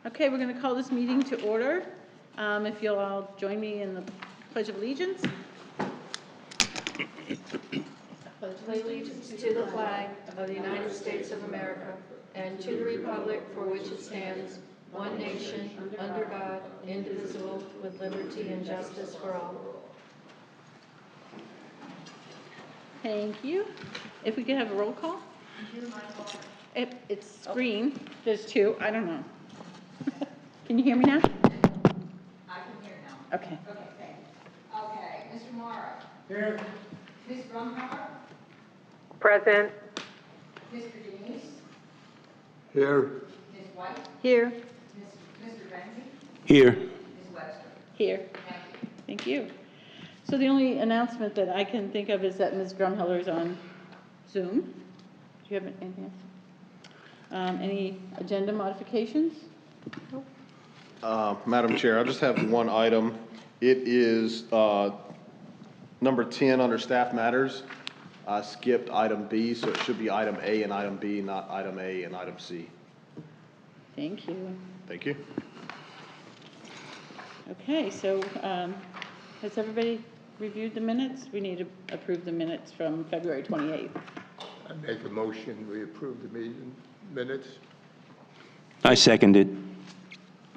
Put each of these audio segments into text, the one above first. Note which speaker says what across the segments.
Speaker 1: Okay, we're going to call this meeting to order. If you'll all join me in the Pledge of Allegiance.
Speaker 2: Pledge allegiance to the flag of the United States of America and to the republic for which it stands, one nation, under God, indivisible, with liberty and justice for all.
Speaker 1: Thank you. If we could have a roll call. It's green. There's two. I don't know. Can you hear me now?
Speaker 3: I can hear now.
Speaker 1: Okay.
Speaker 3: Okay, thank you. Okay, Mr. Morrow.
Speaker 4: Here.
Speaker 3: Ms. Brumhauer.
Speaker 2: Present.
Speaker 3: Mr. Denise.
Speaker 4: Here.
Speaker 3: Ms. White.
Speaker 1: Here.
Speaker 3: Mr. Ramsey.
Speaker 4: Here.
Speaker 3: Ms. Webster.
Speaker 1: Here.
Speaker 3: Thank you.
Speaker 1: Thank you. So the only announcement that I can think of is that Ms. Drumheller is on Zoom. Do you have anything else? Any agenda modifications?
Speaker 5: Madam Chair, I just have one item. It is number 10 under Staff Matters. I skipped item B, so it should be item A and item B, not item A and item C.
Speaker 1: Thank you.
Speaker 5: Thank you.
Speaker 1: Okay, so has everybody reviewed the minutes? We need to approve the minutes from February 28th.
Speaker 4: I make a motion, we approve the meeting minutes.
Speaker 6: I second it.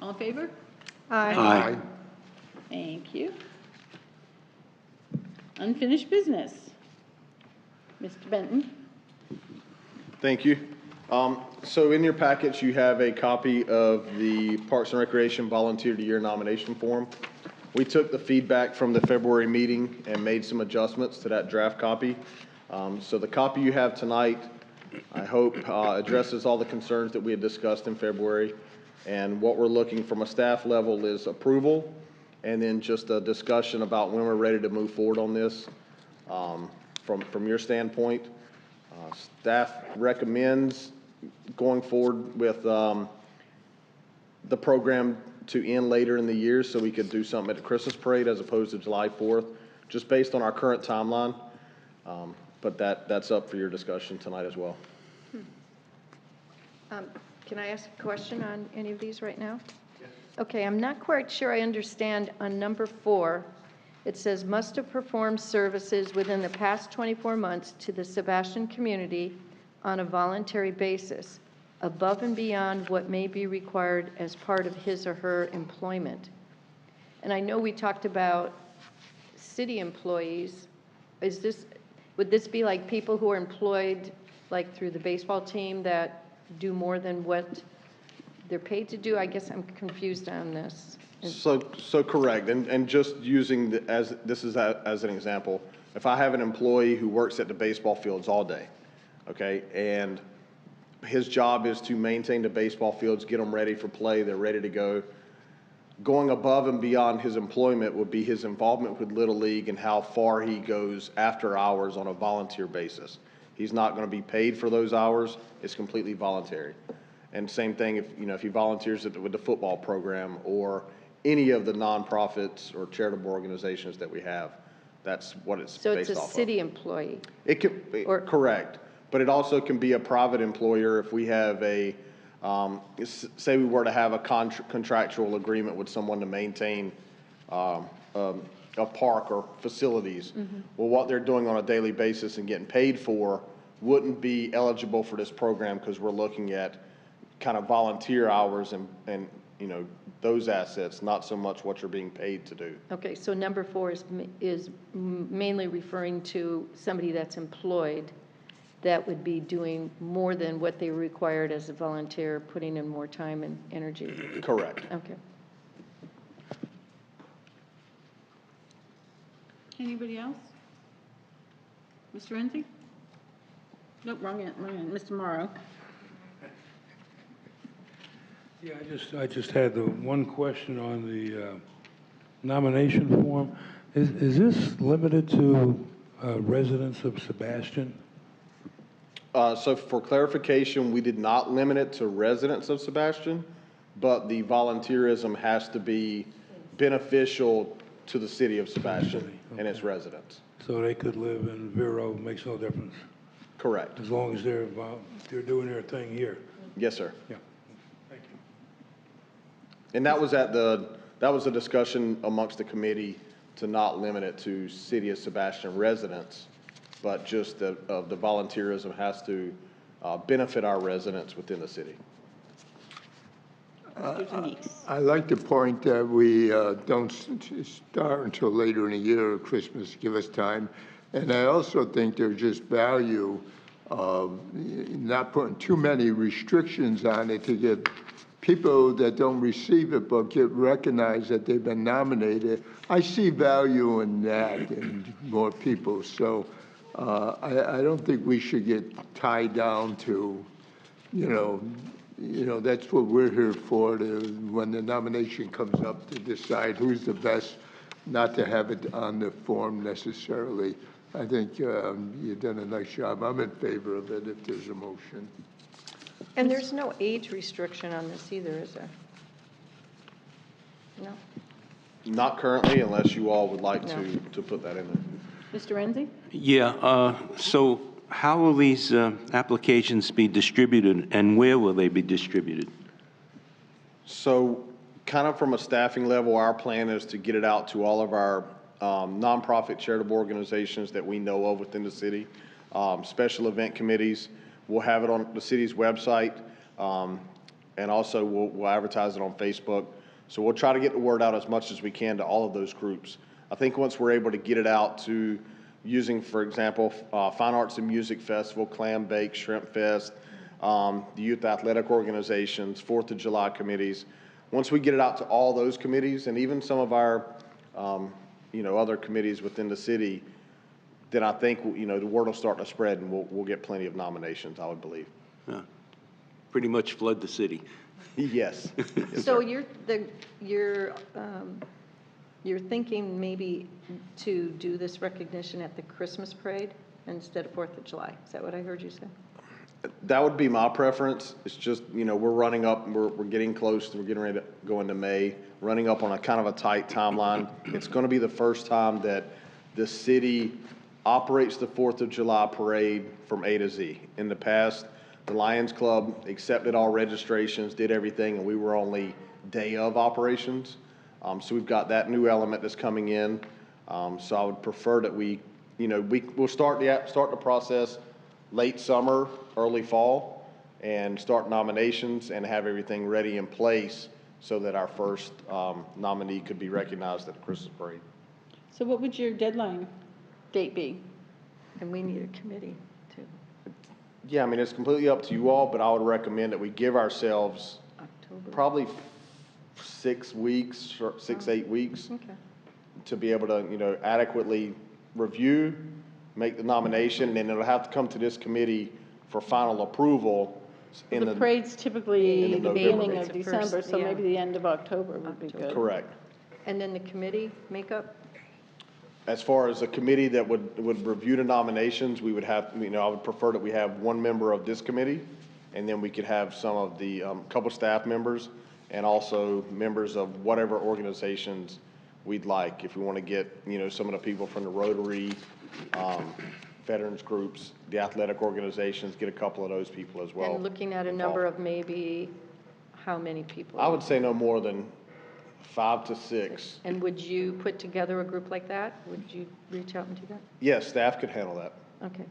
Speaker 1: All in favor?
Speaker 6: Aye.
Speaker 1: Thank you. Unfinished business. Mr. Benton?
Speaker 5: Thank you. So in your packets, you have a copy of the Parks and Recreation Volunteer of the Year nomination form. We took the feedback from the February meeting and made some adjustments to that draft copy. So the copy you have tonight, I hope, addresses all the concerns that we had discussed in February. And what we're looking from a staff level is approval, and then just a discussion about when we're ready to move forward on this. From your standpoint, staff recommends going forward with the program to end later in the year so we could do something at the Christmas parade as opposed to July 4th, just based on our current timeline. But that's up for your discussion tonight as well.
Speaker 2: Can I ask a question on any of these right now? Yes. Okay, I'm not quite sure I understand on number 4. It says must have performed services within the past 24 months to the Sebastian community on a voluntary basis, above and beyond what may be required as part of his or her employment. And I know we talked about city employees. Would this be like people who are employed like through the baseball team that do more than what they're paid to do? I guess I'm confused on this.
Speaker 5: So correct, and just using as an example, if I have an employee who works at the baseball fields all day, okay, and his job is to maintain the baseball fields, get them ready for play, they're ready to go. Going above and beyond his employment would be his involvement with Little League and how far he goes after hours on a volunteer basis. He's not going to be paid for those hours. It's completely voluntary. And same thing if he volunteers with the football program or any of the nonprofits or charitable organizations that we have. That's what it's based off of.
Speaker 2: So it's a city employee?
Speaker 5: It can be, correct. But it also can be a private employer if we have say we were to have a contractual agreement with someone to maintain a park or facilities. Mm-hmm. Well, what they're doing on a daily basis and getting paid for wouldn't be eligible for this program because we're looking at kind of volunteer hours and those assets, not so much what you're being paid to do.
Speaker 2: Okay, so number 4 is mainly referring to somebody that's employed that would be doing more than what they required as a volunteer, putting in more time and energy.
Speaker 5: Correct.
Speaker 2: Okay.
Speaker 1: Anybody else? Mr. Renzi? Nope, wrong end. Mr. Morrow.
Speaker 7: Yeah, I just had the one question on the nomination form. Is this limited to residents of Sebastian?
Speaker 5: So for clarification, we did not limit it to residents of Sebastian, but the volunteerism has to be beneficial to the city of Sebastian and its residents.
Speaker 7: So they could live in Vero, makes no difference,
Speaker 5: Correct.
Speaker 7: as long as they're doing their thing here.
Speaker 5: Yes, sir.
Speaker 7: Yeah. Thank you.
Speaker 5: And that was a discussion amongst the committee to not limit it to City of Sebastian residents, but just the volunteerism has to benefit our residents within the city.
Speaker 1: Mr. Denise.
Speaker 4: I like the point that we don't start until later in the year, Christmas, give us time. And I also think there's just value of not putting too many restrictions on it to get people that don't receive it but get recognized that they've been nominated. I see value in that and more people. So I don't think we should get tied down to, that's what we're here for, when the nomination comes up, to decide who's the best, not to have it on the form necessarily. I think you've done a nice job. I'm in favor of it if there's a motion.
Speaker 2: And there's no age restriction on this either, is there? No?
Speaker 5: Not currently, unless you all would like to put that in there.
Speaker 1: Mr. Renzi?
Speaker 6: Yeah, so how will these applications be distributed, and where will they be distributed?
Speaker 5: So kind of from a staffing level, our plan is to get it out to all of our nonprofit charitable organizations that we know of within the city, special event committees. We'll have it on the city's website, and also we'll advertise it on Facebook. So we'll try to get the word out as much as we can to all of those groups. I think once we're able to get it out to using, for example, Fine Arts and Music Festival, Clam Bake, Shrimp Fest, the youth athletic organizations, 4th of July committees, once we get it out to all those committees and even some of our other committees within the city, then I think, the word will start to spread and we'll get plenty of nominations, I would believe.
Speaker 6: Pretty much flood the city.
Speaker 5: Yes. Yes,
Speaker 2: So
Speaker 5: sir.
Speaker 2: you're thinking maybe to do this recognition at the Christmas parade instead of 4th of July? Is that what I heard you say?
Speaker 5: That would be my preference. It's just, we're running up, we're getting close, we're getting ready to go into May, running up on a kind of a tight timeline. It's going to be the first time that the city operates the 4th of July parade from A to Z. In the past, the Lions Club accepted all registrations, did everything, and we were only day of operations. So we've got that new element that's coming in. So I would prefer that we'll start the process late summer, early fall, and start nominations and have everything ready in place so that our first nominee could be recognized at the Christmas parade.
Speaker 1: So what would your deadline date be?
Speaker 2: And we need a committee too.
Speaker 5: Yeah, it's completely up to you all, but I would recommend that we give ourselves
Speaker 2: October.
Speaker 5: probably 6 weeks, 8 weeks
Speaker 2: Okay.
Speaker 5: to be able to, adequately review, make the nomination, and then it'll have to come to this committee for final approval in
Speaker 1: The parade's typically
Speaker 5: in
Speaker 1: the
Speaker 5: November.
Speaker 1: beginning
Speaker 2: It's
Speaker 1: of
Speaker 2: the
Speaker 1: December,
Speaker 2: first,
Speaker 1: so
Speaker 2: yeah.
Speaker 1: maybe the end of October would be
Speaker 2: October.
Speaker 1: good.
Speaker 5: Correct.
Speaker 2: And then the committee makeup?
Speaker 5: As far as a committee that would review the nominations, we would have, I would prefer that we have one member of this committee, and then we could have some of the, couple staff members, and also members of whatever organizations we'd like. If we want to get, some of the people from the Rotary, veterans groups, the athletic organizations, get a couple of those people as well.
Speaker 2: And looking at a number of maybe, how many people?
Speaker 5: I would say no more than 5 to 6.
Speaker 2: And would you put together a group like that? Would you reach out and do that?
Speaker 5: Yes, staff could handle that.
Speaker 2: Okay.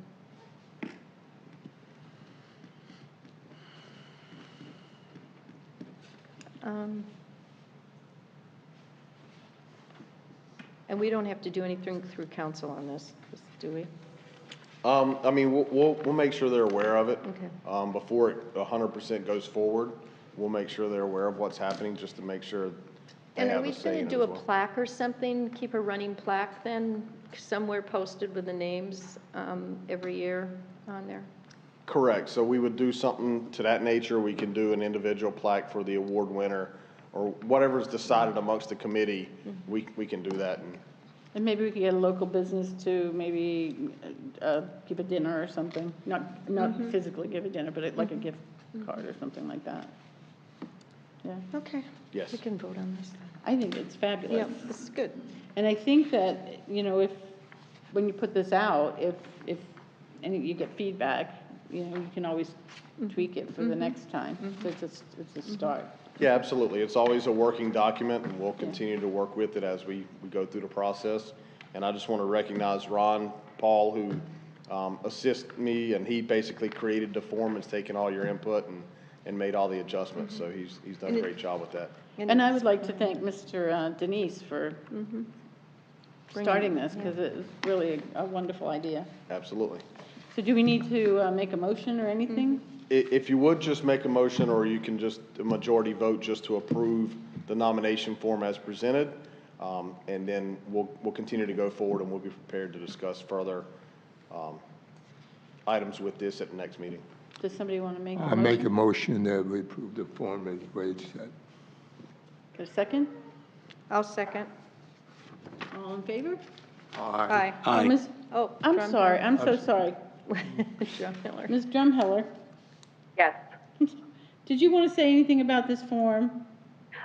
Speaker 2: And we don't have to do anything through council on this, do we?
Speaker 5: We'll make sure they're aware of it.
Speaker 2: Okay.
Speaker 5: Before it 100% goes forward, we'll make sure they're aware of what's happening, just to make sure they
Speaker 2: And are
Speaker 5: have
Speaker 2: we
Speaker 5: a say
Speaker 2: going
Speaker 5: in
Speaker 2: to
Speaker 5: it
Speaker 2: do a
Speaker 5: as well.
Speaker 2: plaque or something, keep a running plaque then, somewhere posted with the names every year on there?
Speaker 5: Correct. So we would do something to that nature. We can do an individual plaque for the award winner, or whatever's decided amongst the committee, we can do that.
Speaker 1: And maybe we could get a local business to maybe give a dinner or something. Not physically give a dinner, but like a gift card or something like that. Yeah,
Speaker 2: Okay.
Speaker 5: Yes.
Speaker 2: We can vote on this.
Speaker 1: I think it's fabulous.
Speaker 2: Yeah, this is good.
Speaker 1: And I think that, if, when you put this out, if you get feedback, you can always tweak it for the next time. So it's a start.
Speaker 5: Yeah, absolutely. It's always a working document, and we'll continue to work with it as we go through the process. And I just want to recognize Ron Paul, who assists me, and he basically created the form, has taken all your input and made all the adjustments. So he's done a great job with that.
Speaker 1: And I would like to thank Mr. Denise for starting this, because it was really a wonderful idea.
Speaker 5: Absolutely.
Speaker 1: So do we need to make a motion or anything?
Speaker 5: If you would just make a motion, or you can just a majority vote just to approve the nomination form as presented, and then we'll continue to go forward, and we'll be prepared to discuss further items with this at the next meeting.
Speaker 1: Does somebody want to make a
Speaker 4: I
Speaker 1: motion?
Speaker 4: make a motion that we approve the form as Wade said.
Speaker 1: A second?
Speaker 2: I'll second.
Speaker 1: All in favor?
Speaker 2: Aye.
Speaker 6: Aye.
Speaker 1: Miss-
Speaker 2: Oh.
Speaker 1: I'm
Speaker 2: Drum
Speaker 1: sorry, I'm so sorry.
Speaker 2: Drum Miller.
Speaker 1: Ms. Drumheller,
Speaker 8: Yes,
Speaker 1: did you want to say anything about this form?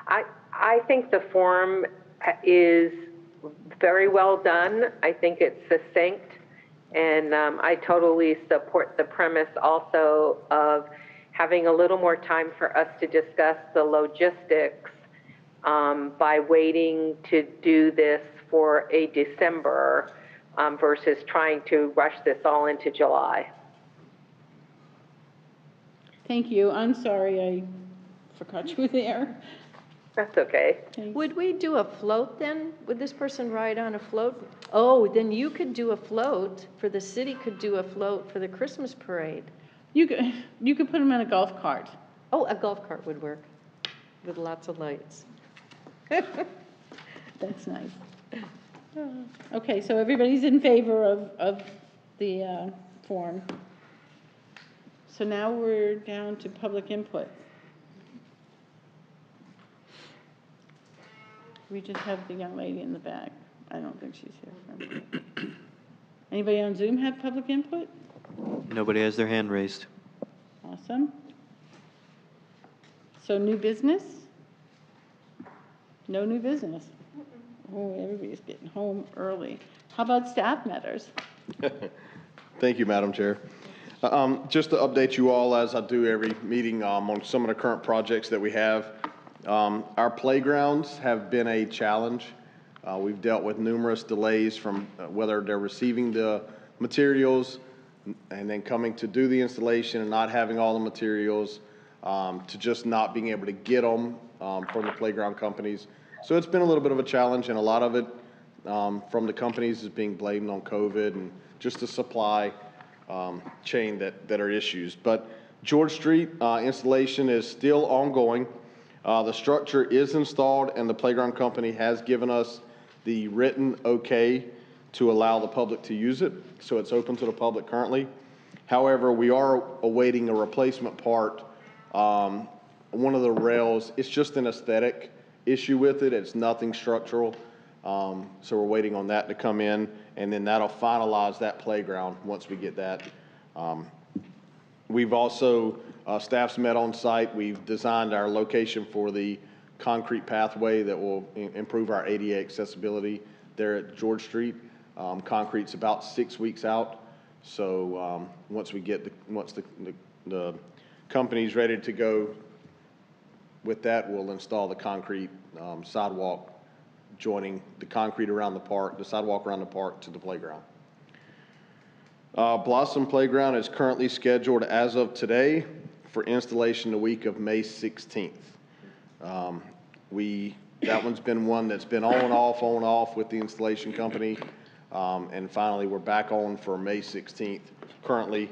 Speaker 8: I think the form is very well done. I think it's succinct, and I totally support the premise also of having a little more time for us to discuss the logistics by waiting to do this for a December versus trying to rush this all into July.
Speaker 1: Thank you, I'm sorry I forgot you were there.
Speaker 8: That's okay.
Speaker 2: Would we do a float then? Would this person ride on a float? Oh, then you could do a float, for the city could do a float for the Christmas parade.
Speaker 1: You could put them in a golf cart.
Speaker 2: Oh, a golf cart would work, with lots of lights.
Speaker 1: That's nice. Okay, so everybody's in favor of the form. So now we're down to public input. We just have the young lady in the back. I don't think she's here. Anybody on Zoom have public input?
Speaker 9: Nobody has their hand raised.
Speaker 1: Awesome. So new business? No new business. Oh, everybody's getting home early. How about staff matters?
Speaker 5: Thank you, Madam Chair. Just to update you all, as I do every meeting, on some of the current projects that we have. Our playgrounds have been a challenge. We've dealt with numerous delays from whether they're receiving the materials and then coming to do the installation and not having all the materials, to just not being able to get them from the playground companies. So it's been a little bit of a challenge, and a lot of it from the companies is being blamed on COVID and just the supply chain that are issues. But George Street installation is still ongoing. The structure is installed, and the playground company has given us the written okay to allow the public to use it. So it's open to the public currently. However, we are awaiting a replacement part. One of the rails, it's just an aesthetic issue with it. It's nothing structural. So we're waiting on that to come in, and then that'll finalize that playground once we get that. We've also, staff's met on site. We've designed our location for the concrete pathway that will improve our ADA accessibility there at George Street. Concrete's about 6 weeks out. So once we get once the company's ready to go with that, we'll install the concrete sidewalk joining the concrete around the park, the sidewalk around the park to the playground. Blossom Playground is currently scheduled as of today for installation the week of May 16th. That one's been one that's been on off with the installation company. And finally, we're back on for May 16th currently.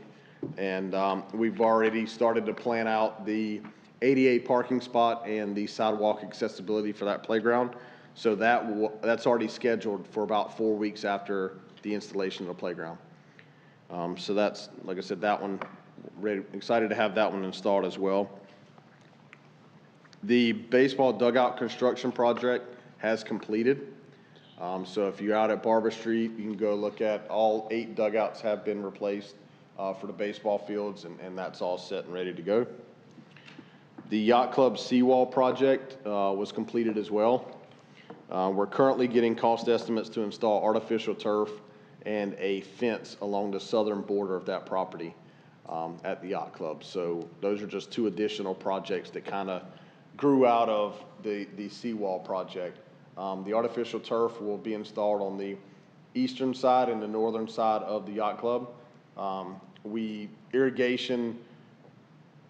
Speaker 5: And we've already started to plan out the ADA parking spot and the sidewalk accessibility for that playground. So that's already scheduled for about 4 weeks after the installation of the playground. So that's, like I said, that one, excited to have that one installed as well. The baseball dugout construction project has completed. So if you're out at Barber Street, you can go look at all 8 dugouts have been replaced for the baseball fields, and that's all set and ready to go. The Yacht Club seawall project was completed as well. We're currently getting cost estimates to install artificial turf and a fence along the southern border of that property at the Yacht Club. So those are just 2 additional projects that kind of grew out of the seawall project. The artificial turf will be installed on the eastern side and the northern side of the yacht club. Irrigation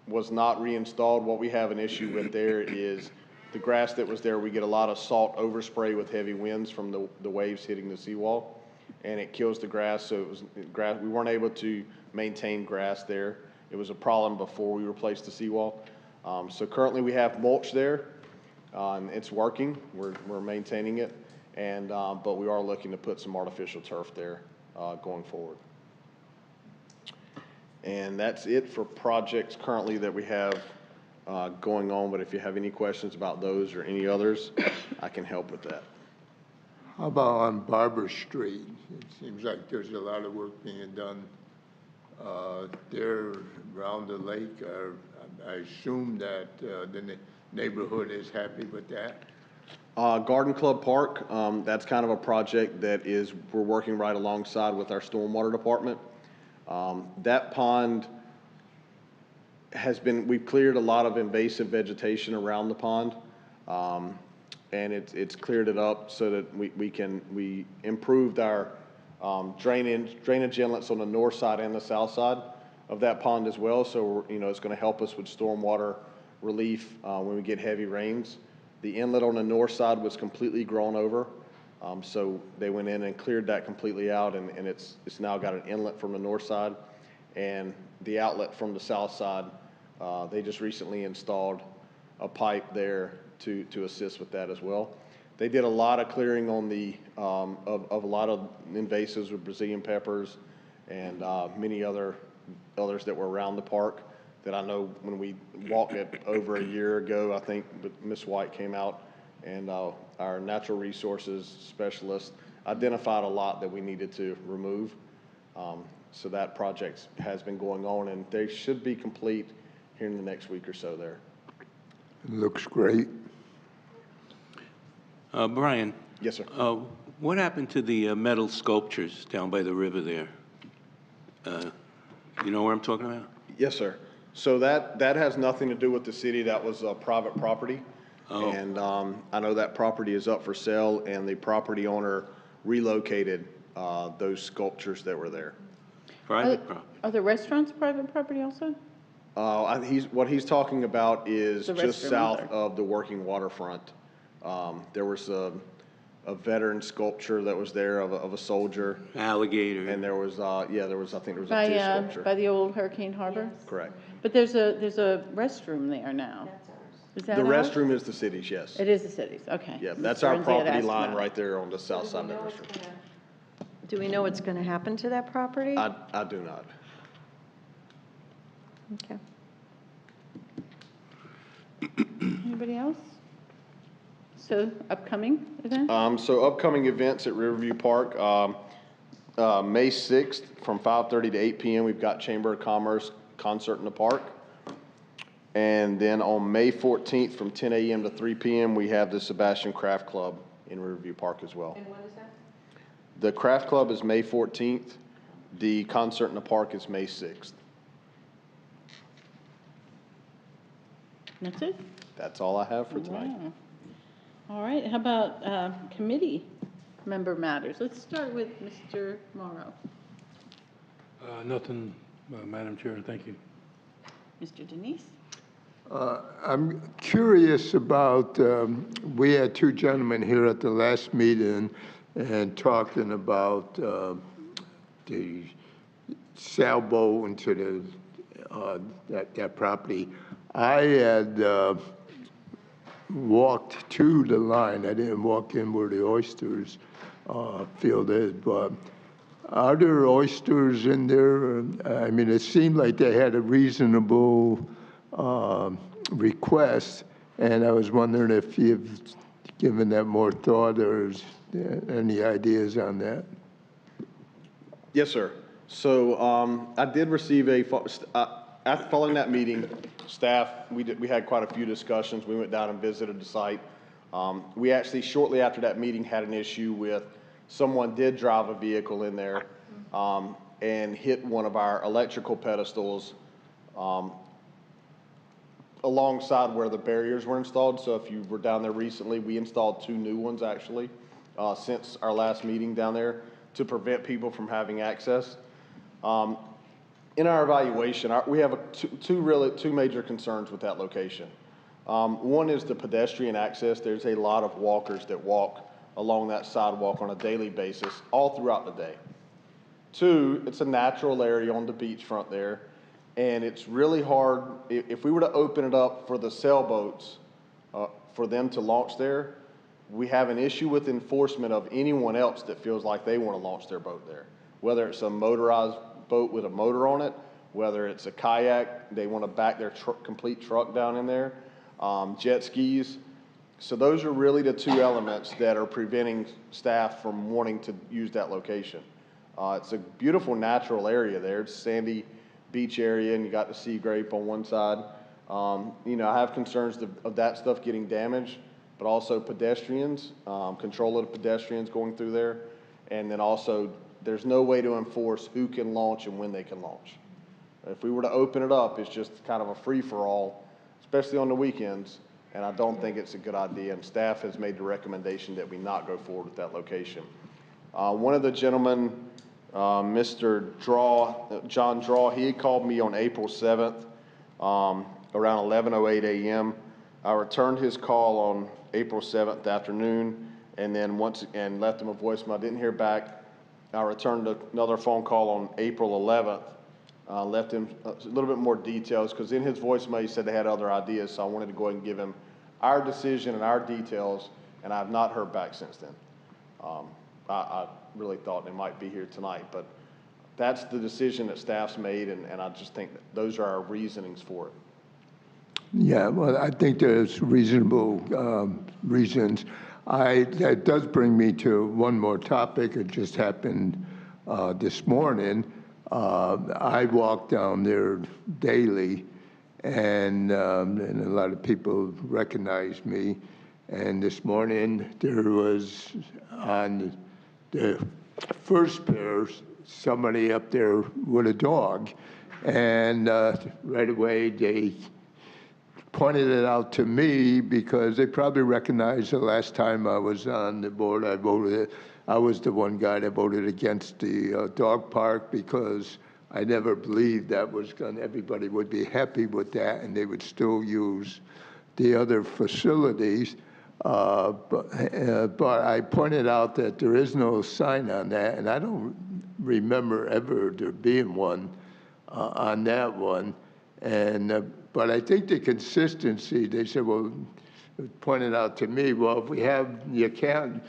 Speaker 5: was not reinstalled. What we have an issue with there is the grass that was there, we get a lot of salt overspray with heavy winds from the waves hitting the seawall, and it kills the grass. So it was grass. We weren't able to maintain grass there. It was a problem before we replaced the seawall. So currently we have mulch there, and it's working. We're maintaining it, and but we are looking to put some artificial turf there going forward. And that's it for projects currently that we have going on, but if you have any questions about those or any others, I can help with that.
Speaker 4: How about on Barber Street? It seems like there's a lot of work being done there around the lake. I assume that the neighborhood is happy with that.
Speaker 5: Garden Club Park, that's kind of a project that we're working right alongside with our stormwater department. That pond we've cleared a lot of invasive vegetation around the pond, and it's cleared it up so that we improved our drainage inlets on the north side and the south side of that pond as well. So it's going to help us with stormwater relief when we get heavy rains. The inlet on the north side was completely grown over, so they went in and cleared that completely out, and it's now got an inlet from the north side and the outlet from the south side. They just recently installed a pipe there to assist with that as well. They did a lot of clearing on of a lot of invasives with Brazilian peppers and many others that were around the park that I know when we walked it over a year ago, I think Ms. White came out and our natural resources specialist identified a lot that we needed to remove. So that project has been going on, and they should be complete here in the next week or so there.
Speaker 4: It looks great.
Speaker 6: Brian?
Speaker 5: Yes, sir.
Speaker 6: What happened to the metal sculptures down by the river there? You know where I'm talking about?
Speaker 5: Yes, sir. So that has nothing to do with the city. That was private property. Oh. And I know that property is up for sale, and the property owner relocated those sculptures that were there.
Speaker 6: Private property?
Speaker 1: Are the restaurants private property also?
Speaker 5: What he's talking about is
Speaker 1: The
Speaker 5: just
Speaker 1: restroom,
Speaker 5: south
Speaker 1: sorry.
Speaker 5: of the working waterfront. There was a veteran sculpture that was there of a soldier.
Speaker 6: Alligator.
Speaker 5: And there was, I think there was a deer
Speaker 1: By
Speaker 5: sculpture.
Speaker 1: the old Hurricane Harbor?
Speaker 5: Correct.
Speaker 1: But there's a restroom there now. Is that
Speaker 5: The
Speaker 1: ours?
Speaker 5: restroom is the city's, yes.
Speaker 1: It is the city's, okay.
Speaker 5: Yeah,
Speaker 1: Ms.
Speaker 5: that's our
Speaker 1: Guernsey had
Speaker 5: property
Speaker 1: asked
Speaker 5: line
Speaker 1: about it.
Speaker 5: right there on the south side of that restroom.
Speaker 2: Do we know what's going to happen to that property?
Speaker 5: I do not.
Speaker 2: Okay.
Speaker 1: Anybody else? So upcoming events?
Speaker 5: So upcoming events at Riverview Park, May 6th from 5:30 to 8 p.m. we've got Chamber of Commerce concert in the park. And then on May 14th from 10 a.m. to 3 p.m. we have the Sebastian Craft Club in Riverview Park as well.
Speaker 3: And what is that?
Speaker 5: The Craft Club is May 14th. The concert in the park is May 6th.
Speaker 1: That's it?
Speaker 5: That's all I have for tonight.
Speaker 1: Wow. All right, how about committee member matters? Let's start with Mr. Morrow.
Speaker 7: Nothing, Madam Chair, thank you.
Speaker 1: Mr. Denise?
Speaker 4: I'm curious about, we had two gentlemen here at the last meeting and talking about the sailboat into that property. I had walked to the line. I didn't walk in where the oysters field is, but are there oysters in there? I mean, it seemed like they had a reasonable request, and I was wondering if you've given that more thought or any ideas on that.
Speaker 5: Yes, sir. So I did receive after following that meeting, staff, we had quite a few discussions. We went down and visited the site. We actually, shortly after that meeting, had an issue with someone did drive a vehicle in there and hit one of our electrical pedestals alongside where the barriers were installed. So if you were down there recently, we installed 2 new ones actually, since our last meeting down there to prevent people from having access. In our evaluation, we have two major concerns with that location. One is the pedestrian access. There's a lot of walkers that walk along that sidewalk on a daily basis all throughout the day. 2, it's a natural area on the beachfront there, and it's really hard, if we were to open it up for the sailboats, for them to launch there, we have an issue with enforcement of anyone else that feels like they want to launch their boat there. Whether it's a motorized boat with a motor on it, whether it's a kayak, they want to back their complete truck down in there, jet skis. So those are really the 2 elements that are preventing staff from wanting to use that location. It's a beautiful natural area there. It's a sandy beach area, and you got the sea grape on one side. You know, I have concerns of that stuff getting damaged, but also pedestrians, control of the pedestrians going through there. And then also, there's no way to enforce who can launch and when they can launch. If we were to open it up, it's just kind of a free-for-all, especially on the weekends, and I don't think it's a good idea, and staff has made the recommendation that we not go forward with that location. One of the gentlemen, Mr. John Draw, he had called me on April 7th, around 11:08 a.m. I returned his call on April 7th afternoon, and then and left him a voicemail. I didn't hear back. I returned another phone call on April 11th. Left him a little bit more details, because in his voicemail he said they had other ideas, so I wanted to go ahead and give him our decision and our details, and I have not heard back since then. I really thought they might be here tonight, but that's the decision that staff's made, and I just think that those are our reasonings for it.
Speaker 4: Yeah, well, I think there's reasonable reasons. That does bring me to one more topic. It just happened this morning. I walk down there daily, and a lot of people recognize me. And this morning, there was on the first pair, somebody up there with a dog. And right away, they pointed it out to me, because they probably recognized the last time I was on the board, I was the one guy that voted against the dog park, because I never believed that everybody would be happy with that, and they would still use the other facilities. But I pointed out that there is no sign on that, and I don't remember ever there being one on that one. And but I think the consistency, they said, well, pointed out to me, well, you can't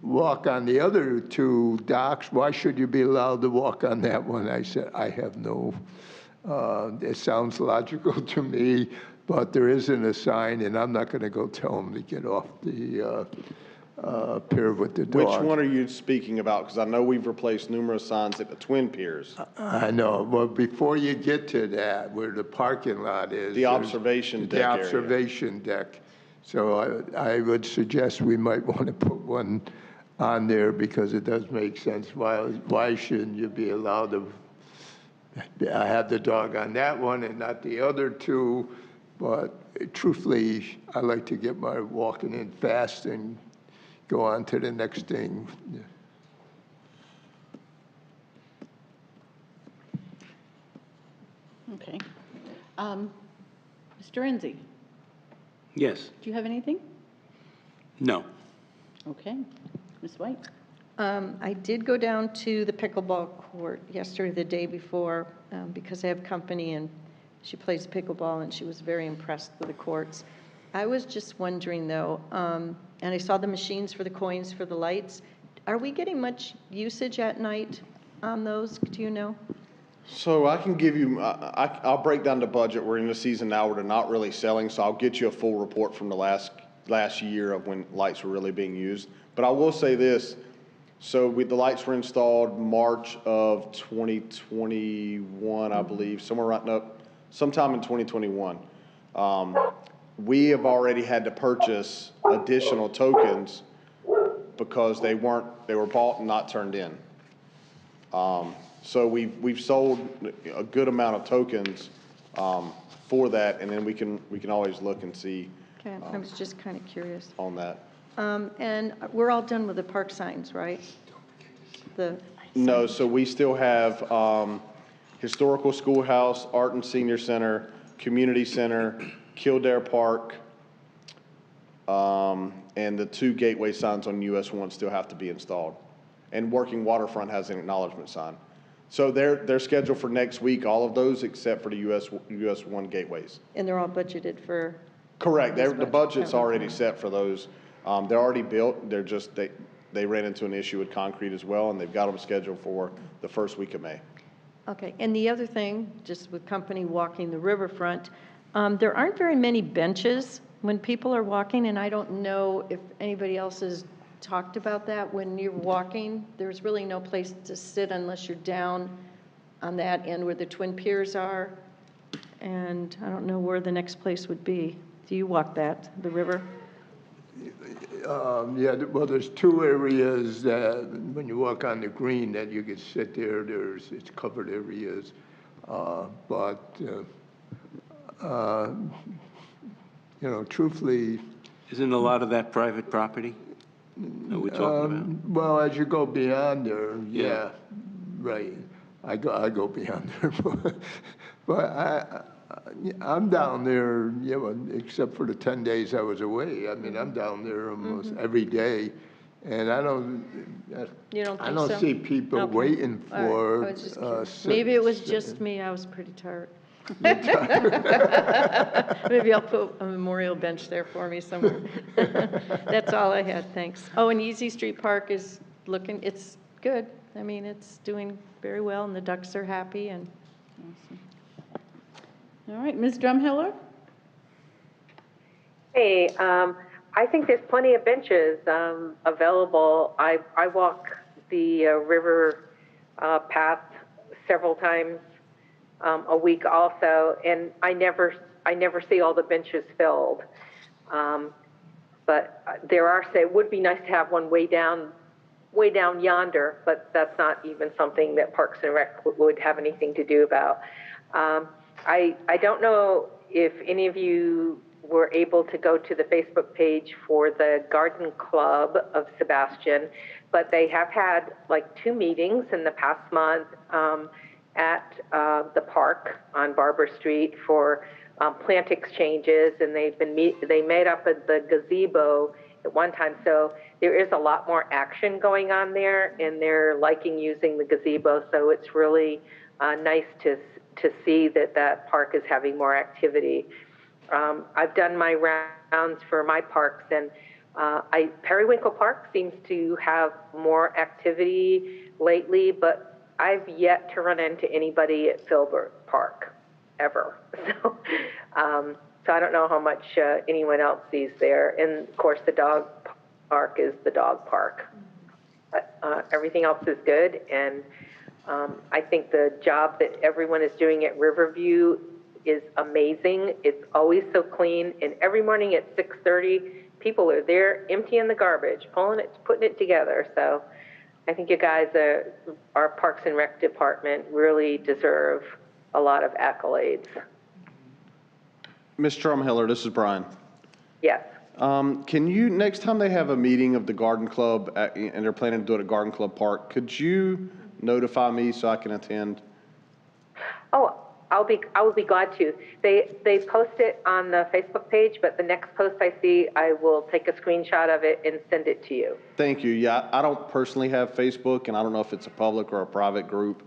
Speaker 4: walk on the other 2 docks, why should you be allowed to walk on that one? I said, I have no, it sounds logical to me, but there isn't a sign, and I'm not going to go tell them to get off the pier with the dog.
Speaker 5: Which one are you speaking about? Because I know we've replaced numerous signs at the twin piers.
Speaker 4: I know. Well, before you get to that, where the parking lot is.
Speaker 5: The observation deck
Speaker 4: The
Speaker 5: area.
Speaker 4: observation deck. So I would suggest we might want to put one on there, because it does make sense. Why shouldn't you be allowed to have the dog on that one and not the other 2? But truthfully, I like to get my walking in fast and go on to the next thing.
Speaker 1: Okay. Mr. Renzi,
Speaker 6: Yes.
Speaker 1: do you have anything?
Speaker 6: No.
Speaker 1: Okay. Ms. White?
Speaker 2: I did go down to the pickleball court yesterday, the day before, because I have company, and she plays pickleball, and she was very impressed with the courts. I was just wondering, though, and I saw the machines for the coins for the lights. Are we getting much usage at night on those? Do you know?
Speaker 5: So I can give you, I'll break down the budget. We're in the season now where they're not really selling, so I'll get you a full report from the last year of when lights were really being used. But I will say this, so the lights were installed March of 2021, I believe, sometime in 2021. We have already had to purchase additional tokens because they were bought and not turned in. So we've sold a good amount of tokens for that, and then we can always look and see
Speaker 2: Okay, I was just kind of curious.
Speaker 5: on that.
Speaker 2: And we're all done with the park signs, right?
Speaker 5: No, so we still have Historical Schoolhouse, Art and Senior Center, Community Center, Kildare Park, and the 2 gateway signs on US 1 still have to be installed. And Working Waterfront has an acknowledgement sign. So they're scheduled for next week, all of those except for the US 1 gateways.
Speaker 2: And they're all budgeted for,
Speaker 5: Correct.
Speaker 2: This
Speaker 5: The
Speaker 2: budget.
Speaker 5: budget's
Speaker 2: Okay.
Speaker 5: already set for those. They're already built. They're just, they ran into an issue with concrete as well, and they've got them scheduled for the first week of May.
Speaker 2: okay. And the other thing, just with company walking the riverfront, there aren't very many benches when people are walking, and I don't know if anybody else has talked about that. When you're walking, there's really no place to sit unless you're down on that end where the Twin Piers are. And I don't know where the next place would be. Do you walk that, the river?
Speaker 4: Yeah, well, there's 2 areas that, when you walk on the green, that you could sit there. It's covered areas. Truthfully,
Speaker 6: Isn't a lot of that private property that we're talking about?
Speaker 4: well, as you go beyond there, yeah, right. I go beyond there, but I'm down there, except for the 10 days I was away. I mean, I'm down there almost every day, and I don't.
Speaker 2: You don't
Speaker 4: I
Speaker 2: think
Speaker 4: don't
Speaker 2: so?
Speaker 4: see people
Speaker 2: Okay.
Speaker 4: waiting
Speaker 2: All right.
Speaker 4: for.
Speaker 2: I was just curious. Maybe it was just me, I was pretty tired. Maybe I'll put a memorial bench there for me somewhere. That's all I had, thanks. Oh, and Easy Street Park is looking, it's good. I mean, it's doing very well, and the ducks are happy, and
Speaker 1: All right, Ms. Drumheller?
Speaker 8: Hey, I think there's plenty of benches available. I walk the river path several times a week also, and I never see all the benches filled. But it would be nice to have one way down yonder, but that's not even something that Parks and Rec would have anything to do about. I don't know if any of you were able to go to the Facebook page for the Garden Club of Sebastian, but they have had like 2 meetings in the past month at the park on Barber Street for plant exchanges, and they made up at the gazebo at one time. So there is a lot more action going on there, and they're liking using the gazebo. So it's really nice to see that park is having more activity. I've done my rounds for my parks, and Periwinkle Park seems to have more activity lately, but I've yet to run into anybody at Filbert Park ever. So I don't know how much anyone else sees there. And of course, the dog park is the dog park. But everything else is good, and I think the job that everyone is doing at Riverview is amazing. It's always so clean, and every morning at 6:30, people are there emptying the garbage, putting it together. So I think you guys, our Parks and Rec department, really deserve a lot of accolades.
Speaker 5: Ms. Drumheller, this is Brian.
Speaker 8: Yes.
Speaker 5: Can you, next time they have a meeting of the Garden Club, and they're planning to do it at Garden Club Park, could you notify me so I can attend?
Speaker 8: Oh, I will be glad to. They post it on the Facebook page, but the next post I see, I will take a screenshot of it and send it to you.
Speaker 5: Thank you. Yeah, I don't personally have Facebook, and I don't know if it's a public or a private group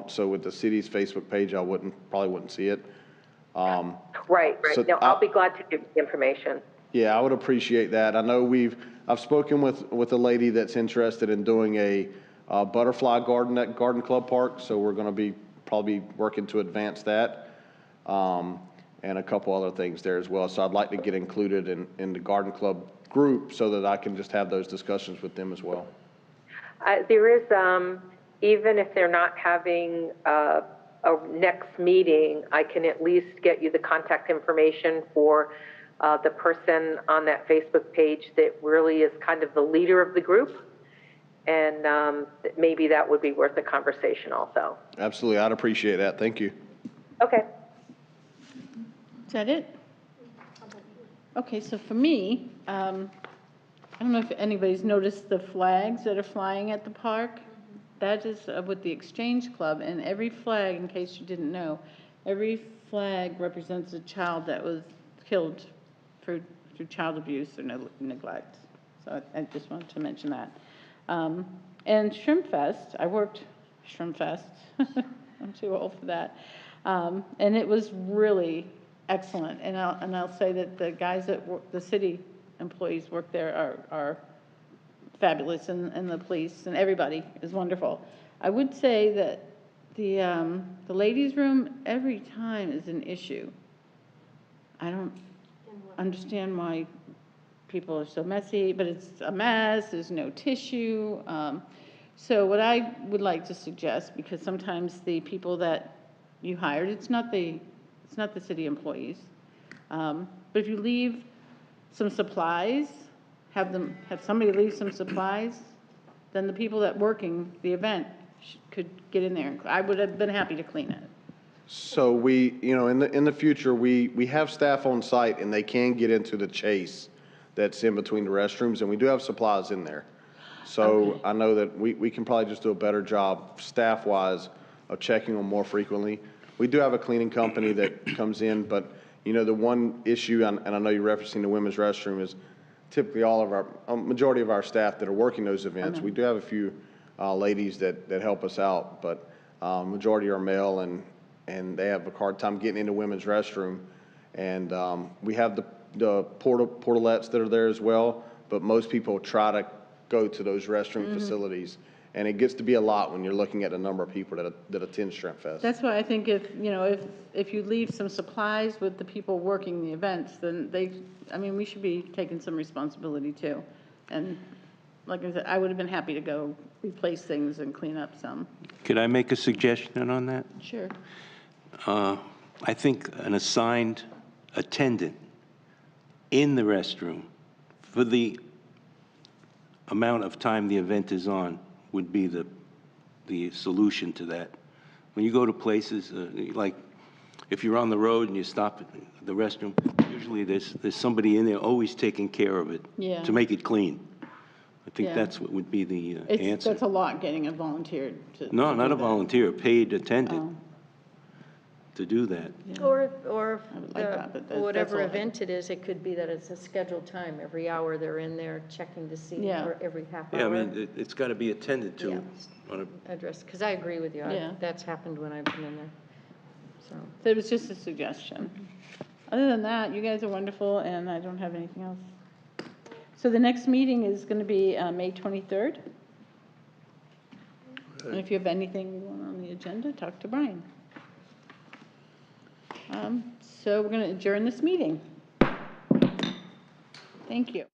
Speaker 5: so with the city's Facebook page, I probably wouldn't see it.
Speaker 8: Right.
Speaker 5: So
Speaker 8: No, I'll be glad to give you the information.
Speaker 5: Yeah, I would appreciate that. I know I've spoken with a lady that's interested in doing a butterfly garden at Garden Club Park, so we're going to probably working to advance that, and a couple other things there as well. So I'd like to get included in the Garden Club group so that I can just have those discussions with them as well.
Speaker 8: There is, even if they're not having a next meeting, I can at least get you the contact information for the person on that Facebook page that really is kind of the leader of the group. And maybe that would be worth a conversation also.
Speaker 5: Absolutely. I'd appreciate that. Thank you.
Speaker 8: Okay.
Speaker 1: Is that it? Okay, so for me, I don't know if anybody's noticed the flags that are flying at the park. That is with the Exchange Club, and every flag, in case you didn't know, every flag represents a child that was killed through child abuse or neglect. So I just wanted to mention that. And Shrimp Fest, I worked Shrimp Fest. I'm too old for that. And it was really excellent. And I'll say that the guys that work, the city employees work there are fabulous, and the police and everybody is wonderful. I would say that the ladies' room every time is an issue. I don't understand why people are so messy, but it's a mess. There's no tissue. So what I would like to suggest, because sometimes the people that you hired, it's not the city employees, but if you leave some supplies, have somebody leave some supplies, then the people that working the event could get in there. I would have been happy to clean it.
Speaker 5: So we, in the future, we have staff on site and they can get into the chase that's in between the restrooms, and we do have supplies in there. So
Speaker 1: Okay.
Speaker 5: I know that we can probably just do a better job staff-wise of checking them more frequently. We do have a cleaning company that comes in, but the one issue, and I know you're referencing the women's restroom, is typically majority of our staff that are working those events. We do have a few ladies that help us out, but majority are male, and they have a hard time getting into women's restroom. And we have the portalettes that are there as well, but most people try to go to those restroom facilities. And it gets to be a lot when you're looking at the number of people that attend Shrimp Fest.
Speaker 1: That's why I think if you leave some supplies with the people working the events, then we should be taking some responsibility too. And like I said, I would have been happy to go replace things and clean up some.
Speaker 6: Could I make a suggestion on that?
Speaker 1: Sure.
Speaker 6: I think an assigned attendant in the restroom for the amount of time the event is on would be the solution to that. When you go to places, like if you're on the road and you stop at the restroom, usually there's somebody in there always taking care of it
Speaker 1: Yeah.
Speaker 6: to make it clean. I think
Speaker 1: Yeah.
Speaker 6: that's what would be the answer.
Speaker 1: That's a lot, getting a volunteer to
Speaker 6: No,
Speaker 1: to
Speaker 6: not
Speaker 1: do
Speaker 6: a
Speaker 1: that.
Speaker 6: volunteer, a paid attendant
Speaker 1: Oh,
Speaker 6: to do that.
Speaker 1: yeah.
Speaker 2: Or
Speaker 1: I would like that, but that's
Speaker 2: whatever
Speaker 1: all I-
Speaker 2: event it is, it could be that it's a scheduled time. Every hour they're in there checking to see,
Speaker 1: Yeah.
Speaker 2: or every half hour.
Speaker 6: Yeah, I mean, it's got to be attended to
Speaker 2: Yeah.
Speaker 6: on a
Speaker 2: Address, because I agree with you.
Speaker 1: Yeah.
Speaker 2: That's happened when I've been in there, so.
Speaker 1: So it was just a suggestion. Other than that, you guys are wonderful, and I don't have anything else. So the next meeting is going to be May 23rd. And if you have anything you want on the agenda, talk to Brian. So we're going to adjourn this meeting. Thank you.